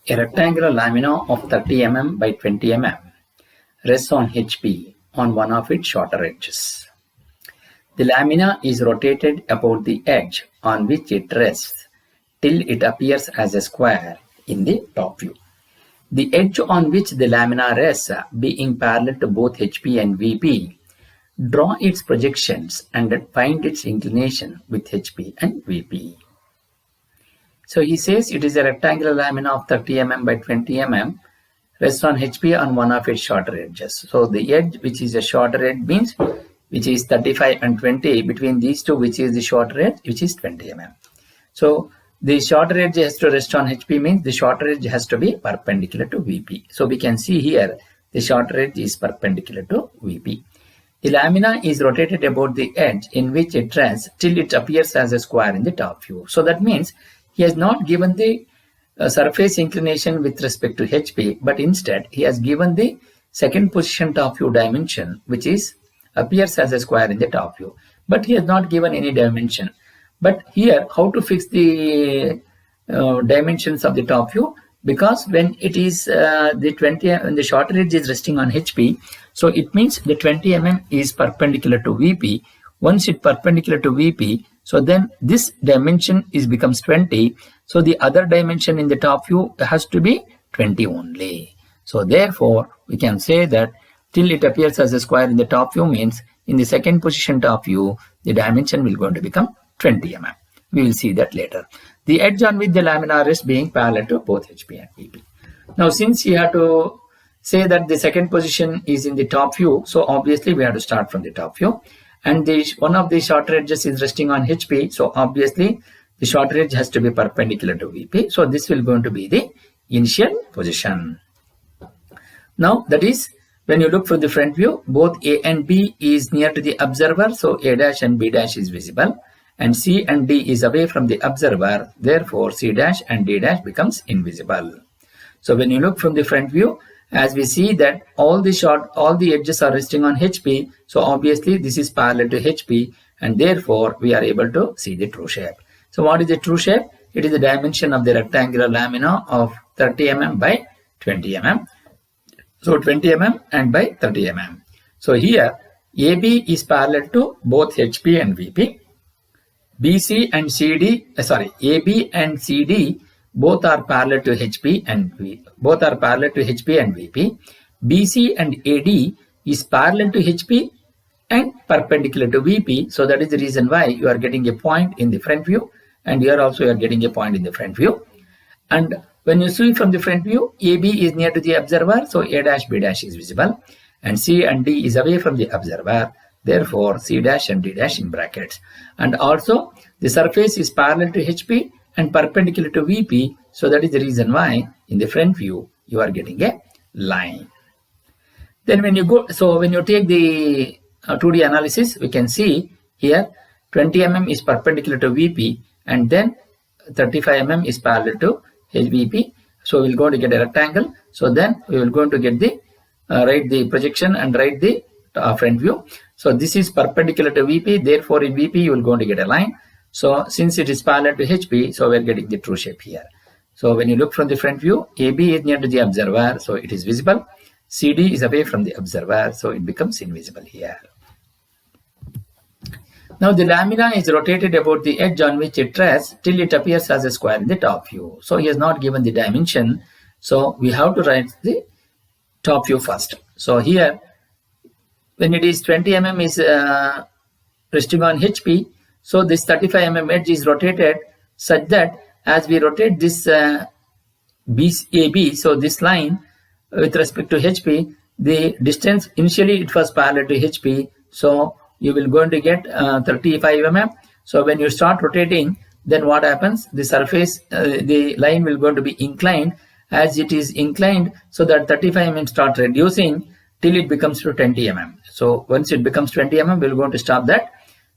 A rectangular lamina of 30 mm by 20 mm rests on HP on one of its shorter edges. The lamina is rotated about the edge on which it rests till it appears as a square in the top view. The edge on which the lamina rests being parallel to both HP and VP, draw its projections and find its inclination with HP and VP. So he says it is a rectangular lamina of 30 mm by 20 mm rests on HP on one of its shorter edges. So the edge which is a shorter edge means which is 35 and 20, between these two which is the shorter edge which is 20 mm. So the shorter edge has to rest on HP means the shorter edge has to be perpendicular to VP. So we can see here the shorter edge is perpendicular to VP. The lamina is rotated about the edge in which it rests till it appears as a square in the top view. So that means he has not given the surface inclination with respect to HP, but instead he has given the second position top view dimension which is appears as a square in the top view, but he has not given any dimension. But here how to fix the dimensions of the top view, because when it is the 20 when the shorter edge is resting on HP, so it means the 20 mm is perpendicular to VP. Once it perpendicular to VP, so then this dimension becomes 20. So the other dimension in the top view has to be 20 only. So therefore we can say that till it appears as a square in the top view means in the second position top view the dimension will going to become 20 mm. We will see that later. The edge on which the lamina rests being parallel to both HP and VP. Now since you have to say that the second position is in the top view, so obviously we have to start from the top view, and one of the shorter edges is resting on HP, so obviously the shorter edge has to be perpendicular to VP. So this will going to be the initial position. Now that is when you look from the front view, both A and B is near to the observer, so A dash and B dash is visible, and C and D is away from the observer, therefore C dash and D dash becomes invisible. So when you look from the front view, as we see that all the edges are resting on HP, so obviously this is parallel to HP, and therefore we are able to see the true shape. So what is the true shape? It is the dimension of the rectangular lamina of 30 mm by 20 mm. So 20 mm and by 30 mm. So here AB is parallel to both HP and VP. BC and CD, AB and CD both are parallel to HP and VP. BC and AD is parallel to HP and perpendicular to VP. So that is the reason why you are getting a point in the front view, and here also you are getting a point in the front view. And when you see from the front view, AB is near to the observer, so A dash B dash is visible, and C and D is away from the observer, therefore C dash and D dash in brackets. And also the surface is parallel to HP and perpendicular to VP, so that is the reason why in the front view you are getting a line. Then when you take the 2D analysis, we can see here 20 mm is perpendicular to VP, and then 35 mm is parallel to VP. So we will go to get a rectangle. So then we will going to get the write the projection and write the front view. So this is perpendicular to VP, therefore in VP you will going to get a line. So since it is parallel to HP, so we are getting the true shape here. So when you look from the front view, AB is near to the observer, so it is visible. CD is away from the observer, so it becomes invisible here. Now the lamina is rotated about the edge on which it rests till it appears as a square in the top view. So he has not given the dimension, so we have to write the top view first. So here when it is 20 mm is resting on HP, so this 35 mm edge is rotated such that as we rotate this AB, so this line with respect to HP, the distance initially it was parallel to HP, so you will going to get 35 mm. So when you start rotating, then what happens? The surface, the line will going to be inclined. As it is inclined, so that 35 mm start reducing till it becomes to 20 mm. So once it becomes 20 mm, we will going to stop that.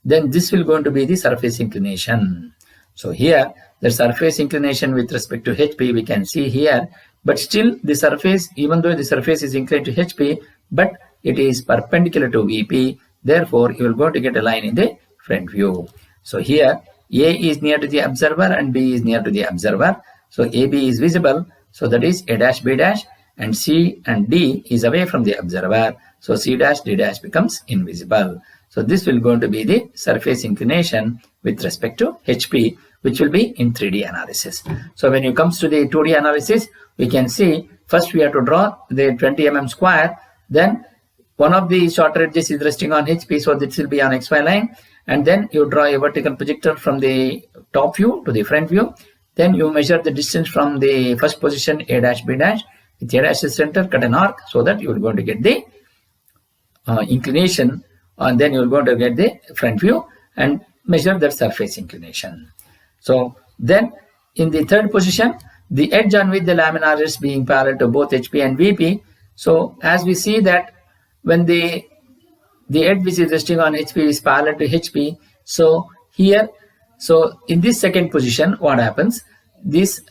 Then this will going to be the surface inclination. So here the surface inclination with respect to HP we can see here, but still the surface, even though the surface is inclined to HP, but it is perpendicular to VP, therefore you will go to get a line in the front view. So here A is near to the observer and B is near to the observer, so AB is visible, So that is A dash B dash, and C and D is away from the observer. So C dash D dash becomes invisible. So this will going to be the surface inclination with respect to HP, which will be in 3D analysis. So when it comes to the 2D analysis, we can see first we have to draw the 20 mm square. Then one of the shorter edges is resting on HP, so this will be on XY line. And then you draw a vertical projector from the top view to the front view. Then you measure the distance from the first position A dash B dash. With A dash is center, cut an arc so that you are going to get the inclination, and then you are going to get the front view and measure that surface inclination. So then in the third position, the edge on which the laminar is being parallel to both HP and VP. So as we see that when the edge which is resting on HP is parallel to HP, so here, so in this second position, what happens? This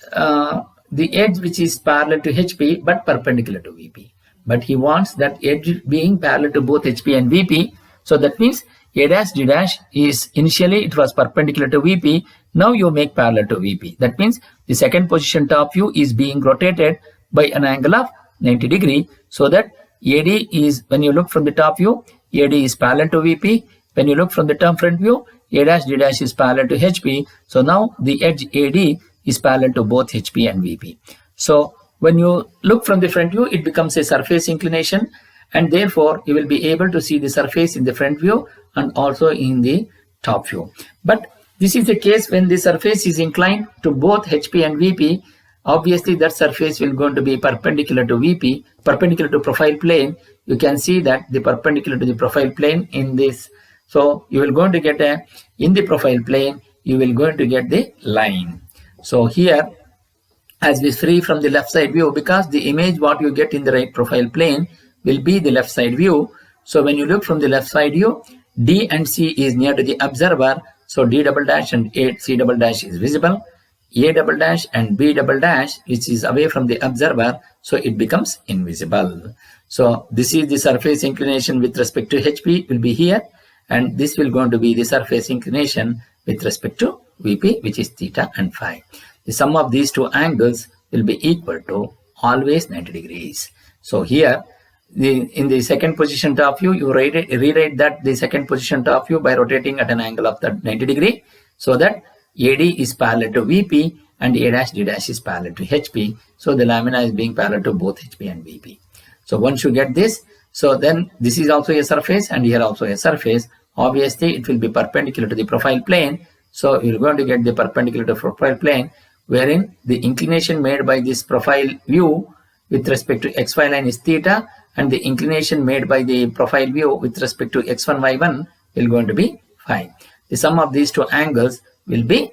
the edge which is parallel to HP but perpendicular to VP. But he wants that edge being parallel to both HP and VP. So that means A dash D dash is initially it was perpendicular to VP. Now you make parallel to VP. That means the second position top view is being rotated by an angle of 90 degree, so that AD is, when you look from the top view, AD is parallel to VP. When you look from the top front view, A dash D dash is parallel to HP. So now the edge AD is parallel to both HP and VP. So when you look from the front view, it becomes a surface inclination, and therefore you will be able to see the surface in the front view and also in the top view. But this is the case when the surface is inclined to both HP and VP. Obviously that surface will going to be perpendicular to VP, perpendicular to profile plane. You can see that the perpendicular to the profile plane in this. So you will going to get a, in the profile plane, you will going to get the line. So here, as we free from the left side view, because the image what you get in the right profile plane will be the left side view. So when you look from the left side view, D and C is near to the observer. So D double dash and C double dash is visible. A double dash and B double dash, which is away from the observer, so it becomes invisible. So this is the surface inclination with respect to HP will be here, and this will going to be the surface inclination with respect to VP, which is theta and phi. The sum of these two angles will be equal to always 90 degrees. So here, in the second position top view, you rewrite that the second position top view by rotating at an angle of that 90 degree, so that AD is parallel to VP and A dash D dash is parallel to HP. So the lamina is being parallel to both HP and VP. So once you get this, so then this is also a surface and here also a surface. Obviously it will be perpendicular to the profile plane. So you're going to get the perpendicular to profile plane, wherein the inclination made by this profile view with respect to XY line is theta, and the inclination made by the profile view with respect to X1, Y1 will going to be phi. The sum of these two angles will be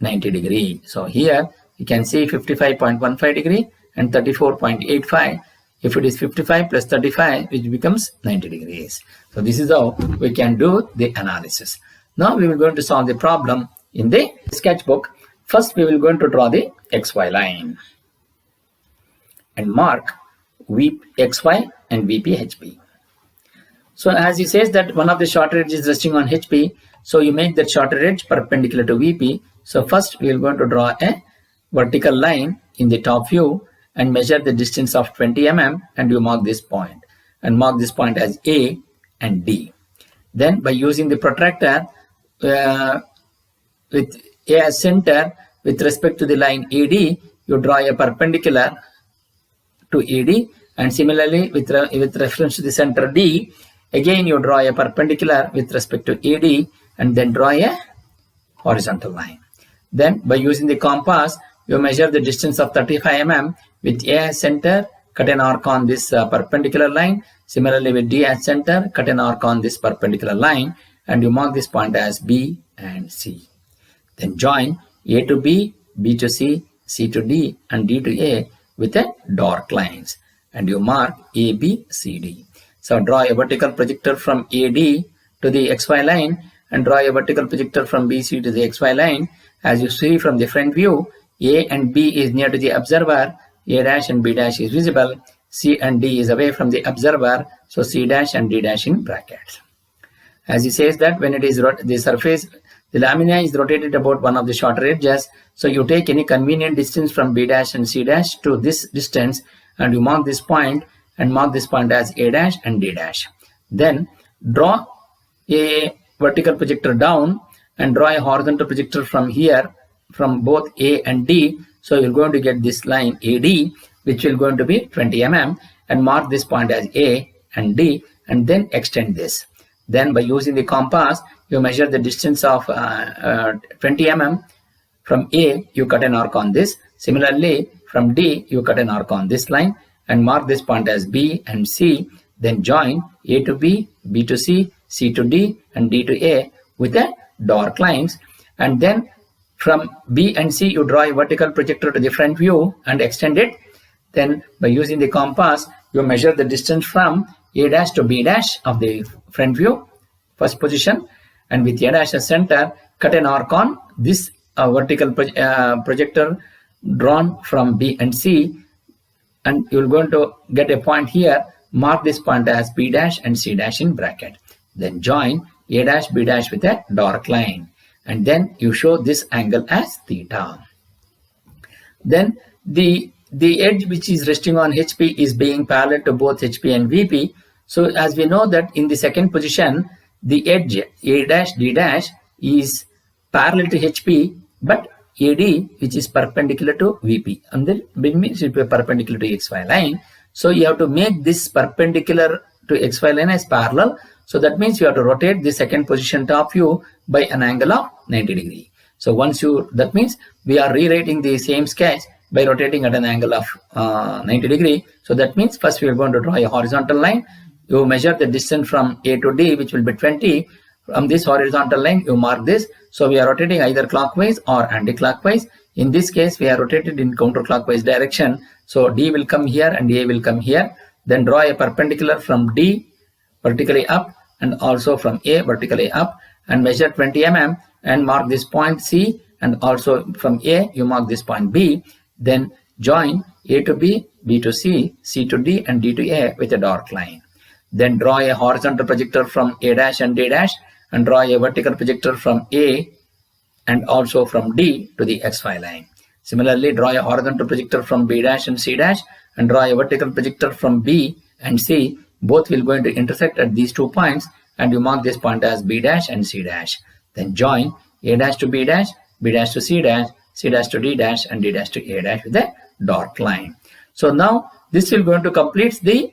90 degree. So here you can see 55.15 degree and 34.85. If it is 55 plus 35, which becomes 90 degrees. So this is how we can do the analysis. Now we will going to solve the problem in the sketchbook. First we will going to draw the XY line and mark XY and VP HP. So as he says that one of the shorter edge is resting on HP, so you make that shorter edge perpendicular to VP. So first we are going to draw a vertical line in the top view and measure the distance of 20 mm, and you mark this point and mark this point as A and D. Then by using the protractor with A as center with respect to the line AD, you draw a perpendicular to AD, and similarly with reference to the center D, again you draw a perpendicular with respect to AD and then draw a horizontal line. Then by using the compass, you measure the distance of 35 mm with A as center, cut an arc on this perpendicular line. Similarly with D as center, cut an arc on this perpendicular line, and you mark this point as B and C. Then join A to B, B to C, C to D and D to A with a dark lines, and you mark AB, CD. So draw a vertical projector from AD to the XY line and draw a vertical projector from BC to the XY line. As you see from the front view, A and B is near to the observer, A dash and B dash is visible, C and D is away from the observer, so C dash and D dash in brackets. As he says that when it is the surface, The lamina is rotated about one of the shorter edges. So you take any convenient distance from B dash and C dash to this distance, and you mark this point and mark this point as A dash and D dash. Then draw a vertical projector down and draw a horizontal projector from here, from both A and D. So you're going to get this line AD, which will going to be 20 mm, and mark this point as A and D, and then extend this. Then by using the compass, you measure the distance of 20 mm. From A, you cut an arc on this. Similarly, from D, you cut an arc on this line and mark this point as B and C. Then join A to B, B to C, C to D, and D to A with a dark lines. And then from B and C, you draw a vertical projector to the front view and extend it. Then by using the compass, you measure the distance from A dash to B dash of the front view, first position, and with A dash as center, cut an arc on this vertical projector drawn from B and C, and you're going to get a point here. Mark this point as B dash and C dash in bracket. Then join A dash B dash with a dark line, and then you show this angle as theta. Then the edge which is resting on HP is being parallel to both HP and VP. So as we know that in the second position, the edge A dash D dash is parallel to HP, but AD, which is perpendicular to VP, and then means it will be perpendicular to XY line. So you have to make this perpendicular to XY line as parallel. So that means you have to rotate the second position top view by an angle of 90 degree. So once you, that means we are rewriting the same sketch by rotating at an angle of 90 degree. So that means first we are going to draw a horizontal line. You measure the distance from A to D, which will be 20. From this horizontal line, you mark this. So we are rotating either clockwise or anti-clockwise. In this case, we are rotated in counterclockwise direction. So D will come here and A will come here. Then draw a perpendicular from D vertically up and also from A vertically up, and measure 20 mm and mark this point C, and also from A you mark this point B. Then join A to B, B to C, C to D, and D to A with a dark line. Then draw a horizontal projector from A dash and D dash, and draw a vertical projector from A and also from D to the XY line. Similarly, draw a horizontal projector from B dash and C dash, and draw a vertical projector from B and C. Both will going to intersect at these 2 points, and you mark this point as B dash and C dash. Then join A dash to B dash, B dash to C dash, C dash to D dash, and D dash to A dash with a dark line. So now this will going to complete the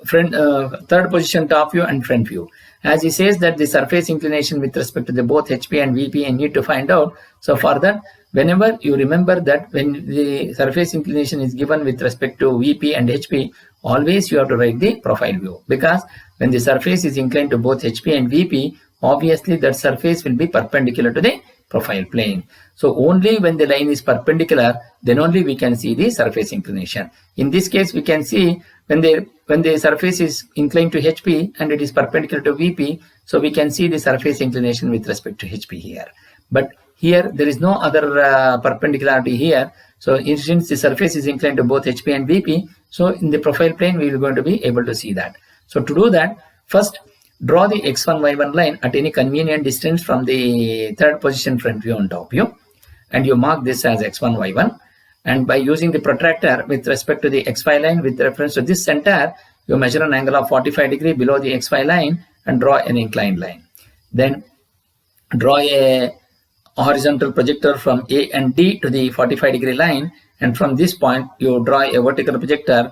third position top view and front view. As he says that the surface inclination with respect to the both HP and VP, I need to find out. So for that, whenever you remember that when the surface inclination is given with respect to VP and HP, always you have to write the profile view, because when the surface is inclined to both HP and VP, obviously that surface will be perpendicular to the profile plane. So only when the line is perpendicular, then only we can see the surface inclination. In this case, we can see when the surface is inclined to HP and it is perpendicular to VP, so we can see the surface inclination with respect to HP here. But here there is no other perpendicularity here. So since the surface is inclined to both HP and VP, so in the profile plane we are going to be able to see that. So to do that, first draw the X1, Y1 line at any convenient distance from the third position front view and top view, and you mark this as X1, Y1. And by using the protractor with respect to the XY line with reference to this center, you measure an angle of 45 degree below the XY line and draw an inclined line. Then draw a horizontal projector from A and D to the 45 degree line, and from this point you draw a vertical projector,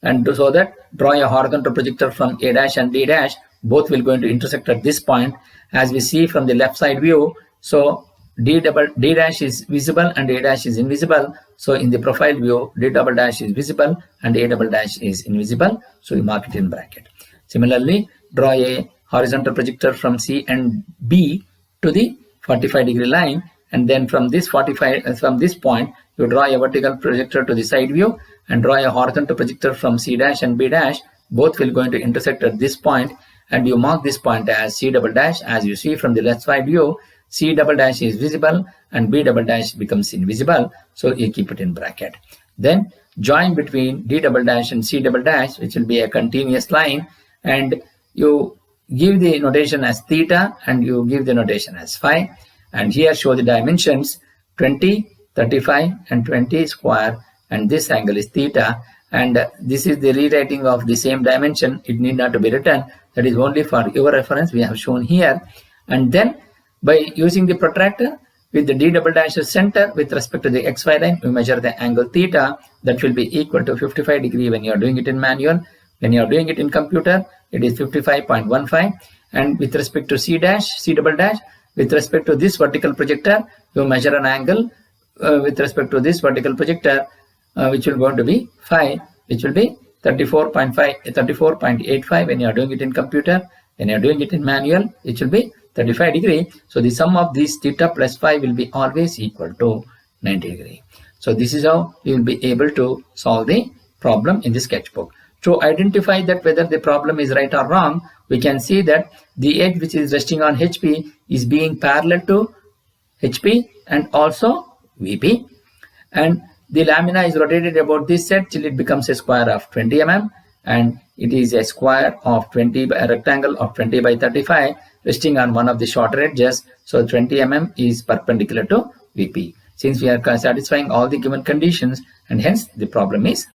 and so that draw a horizontal projector from A dash and D dash. Both will going to intersect at this point, as we see from the left side view. So D dash is visible and A dash is invisible. So in the profile view, D double dash is visible and A double dash is invisible. So we mark it in bracket. Similarly, draw a horizontal projector from C and B to the 45 degree line, and then from this point you draw a vertical projector to the side view and draw a horizontal projector from C dash and B dash. Both will going to intersect at this point, and you mark this point as C double dash. As you see from the left side view, C double dash is visible and B double dash becomes invisible. So you keep it in bracket. Then join between D double dash and C double dash, which will be a continuous line, and you give the notation as theta and you give the notation as phi. And here show the dimensions 20, 35 and 20 square, and this angle is theta. And this is the rewriting of the same dimension. It need not to be written. That is only for your reference. We have shown here. And then by using the protractor with the D double dash center with respect to the XY line, we measure the angle theta. That will be equal to 55 degree when you are doing it in manual. When you are doing it in computer, it is 55.15. And with respect to C double dash, with respect to this vertical projector, you measure an angle with respect to this vertical projector, which will going to be phi, which will be 34.85 when you are doing it in computer. When you are doing it in manual, it will be 35 degree. So the sum of these theta plus phi will be always equal to 90 degree. So this is how you will be able to solve the problem in the sketchbook. To identify that whether the problem is right or wrong, we can see that the edge which is resting on HP is being parallel to HP and also VP, and the lamina is rotated about this set till it becomes a square of 20 mm, and it is a square of 20 by a rectangle of 20 by 35 resting on one of the shorter edges. So 20 mm is perpendicular to VP. Since we are satisfying all the given conditions, and hence the problem is